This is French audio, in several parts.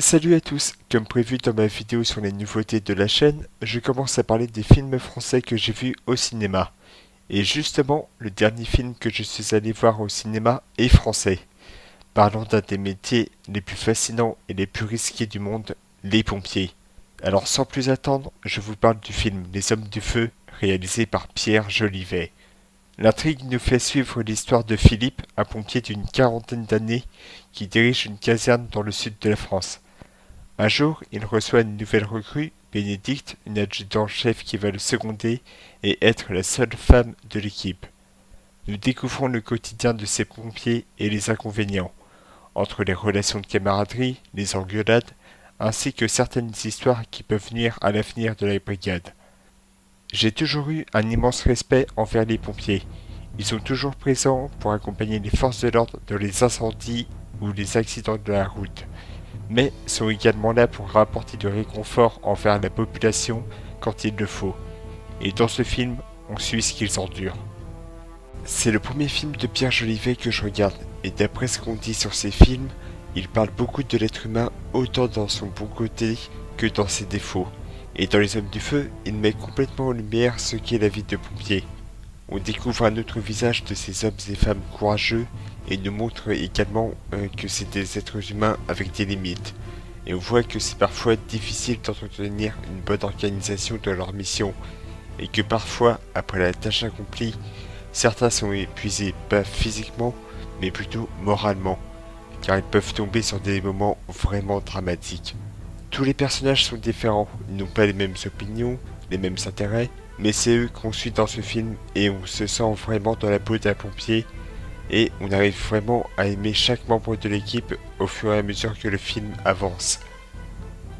Salut à tous, comme prévu dans ma vidéo sur les nouveautés de la chaîne, je commence à parler des films français que j'ai vus au cinéma. Et justement, le dernier film que je suis allé voir au cinéma est français. Parlant d'un des métiers les plus fascinants et les plus risqués du monde, les pompiers. Alors sans plus attendre, je vous parle du film Les Hommes du Feu, réalisé par Pierre Jolivet. L'intrigue nous fait suivre l'histoire de Philippe, un pompier d'une quarantaine d'années qui dirige une caserne dans le sud de la France. Un jour, il reçoit une nouvelle recrue, Bénédicte, une adjudant-chef qui va le seconder et être la seule femme de l'équipe. Nous découvrons le quotidien de ces pompiers et les inconvénients, entre les relations de camaraderie, les engueulades, ainsi que certaines histoires qui peuvent nuire à l'avenir de la brigade. J'ai toujours eu un immense respect envers les pompiers. Ils sont toujours présents pour accompagner les forces de l'ordre dans les incendies ou les accidents de la route, mais sont également là pour apporter du réconfort envers la population quand il le faut. Et dans ce film, on suit ce qu'ils endurent. C'est le premier film de Pierre Jolivet que je regarde, et d'après ce qu'on dit sur ses films, il parle beaucoup de l'être humain autant dans son bon côté que dans ses défauts. Et dans Les Hommes du Feu, il met complètement en lumière ce qu'est la vie de pompier. On découvre un autre visage de ces hommes et femmes courageux et nous montre également que c'est des êtres humains avec des limites. Et on voit que c'est parfois difficile d'entretenir une bonne organisation de leur mission et que parfois, après la tâche accomplie, certains sont épuisés pas physiquement mais plutôt moralement, car ils peuvent tomber sur des moments vraiment dramatiques. Tous les personnages sont différents, ils n'ont pas les mêmes opinions, les mêmes intérêts, mais c'est eux qu'on suit dans ce film et on se sent vraiment dans la peau d'un pompier et on arrive vraiment à aimer chaque membre de l'équipe au fur et à mesure que le film avance.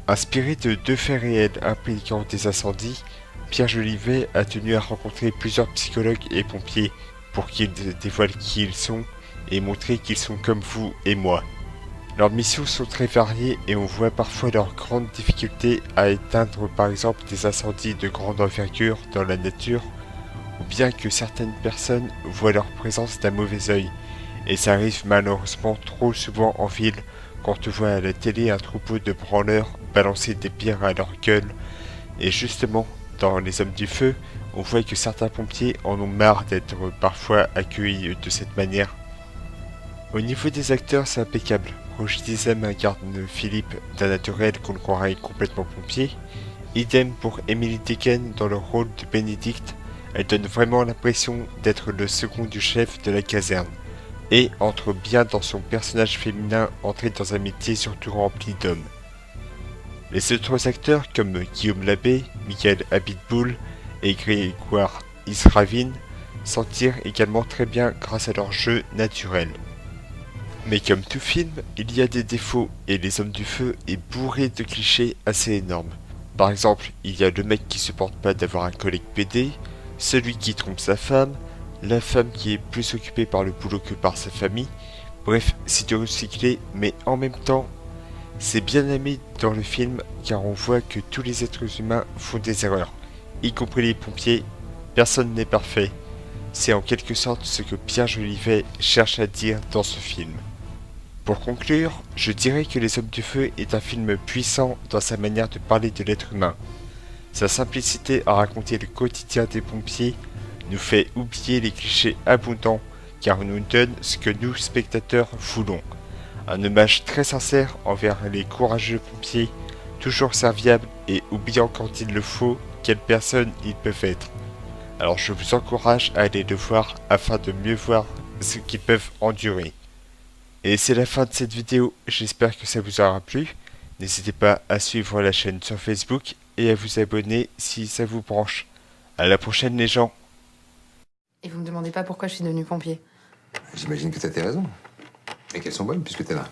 Inspiré de deux faits réels impliquant des incendies, Pierre Jolivet a tenu à rencontrer plusieurs psychologues et pompiers pour qu'ils dévoilent qui ils sont et montrer qu'ils sont comme vous et moi. Leurs missions sont très variées et on voit parfois leurs grandes difficultés à éteindre par exemple des incendies de grande envergure dans la nature, ou bien que certaines personnes voient leur présence d'un mauvais œil, et ça arrive malheureusement trop souvent en ville quand on voit à la télé un troupeau de branleurs balancer des pierres à leur gueule, et justement, dans Les Hommes du Feu, on voit que certains pompiers en ont marre d'être parfois accueillis de cette manière. Au niveau des acteurs, c'est impeccable. Roger Dizem incarne Philippe d'un naturel qu'on croirait complètement pompier. Idem pour Emily Dequesne dans le rôle de Bénédicte. Elle donne vraiment l'impression d'être le second du chef de la caserne. Et entre bien dans son personnage féminin entré dans un métier surtout rempli d'hommes. Les autres acteurs comme Guillaume Labbé, Michael Abitboul et Grégoire Isravine s'en tirent également très bien grâce à leur jeu naturel. Mais comme tout film, il y a des défauts et Les Hommes du Feu est bourré de clichés assez énormes. Par exemple, il y a le mec qui supporte pas d'avoir un collègue PD, celui qui trompe sa femme, la femme qui est plus occupée par le boulot que par sa famille. Bref, c'est du recyclé, mais en même temps, c'est bien aimé dans le film car on voit que tous les êtres humains font des erreurs, y compris les pompiers. Personne n'est parfait. C'est en quelque sorte ce que Pierre Jolivet cherche à dire dans ce film. Pour conclure, je dirais que Les Hommes du Feu est un film puissant dans sa manière de parler de l'être humain. Sa simplicité à raconter le quotidien des pompiers nous fait oublier les clichés abondants car il nous donne ce que nous, spectateurs, voulons. Un hommage très sincère envers les courageux pompiers, toujours serviables et oubliant quand il le faut quelles personnes ils peuvent être. Alors je vous encourage à aller le voir afin de mieux voir ce qu'ils peuvent endurer. Et c'est la fin de cette vidéo, j'espère que ça vous aura plu. N'hésitez pas à suivre la chaîne sur Facebook et à vous abonner si ça vous branche. À la prochaine les gens. Et vous me demandez pas pourquoi je suis devenue pompier. J'imagine que t'as tes raisons. Et qu'elles sont bonnes puisque t'es là.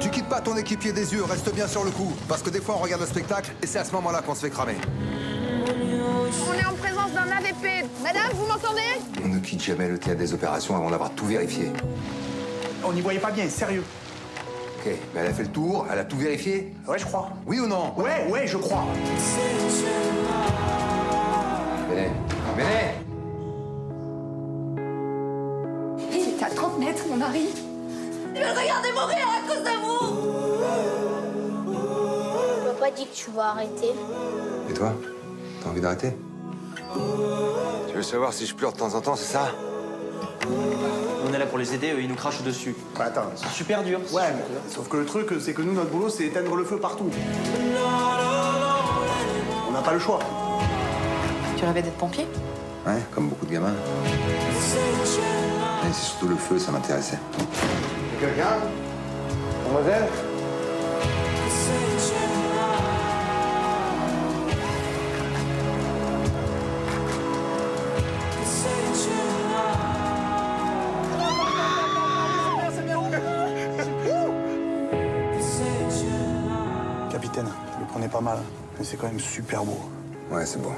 Tu quittes pas ton équipier des yeux, reste bien sur le coup. Parce que des fois on regarde le spectacle et c'est à ce moment-là qu'on se fait cramer. On est en présence d'un AVP. Madame, vous m'entendez? On ne quitte jamais le théâtre des opérations avant d'avoir tout vérifié. On n'y voyait pas bien, sérieux. Ok, mais elle a fait le tour, elle a tout vérifié. Ouais, je crois. Oui ou non? Ouais, je crois. Venez. Venez. Il était à 30 mètres, mon mari. Je vais le regarder mourir à cause de vous. Papa dit que tu vas arrêter. Et toi? T'as envie d'arrêter? Tu veux savoir si je pleure de temps en temps, c'est ça? On est là pour les aider, eux, ils nous crachent dessus. Bah, attends. C'est super dur. Ouais, mais sauf que le truc, c'est que nous, notre boulot, c'est éteindre le feu partout. On n'a pas le choix. Tu rêvais d'être pompier? Ouais, comme beaucoup de gamins. Mais c'est surtout le feu, ça m'intéressait. Quelqu'un? Mademoiselle? Capitaine, le prenez pas mal, mais c'est quand même super beau. Ouais, c'est bon.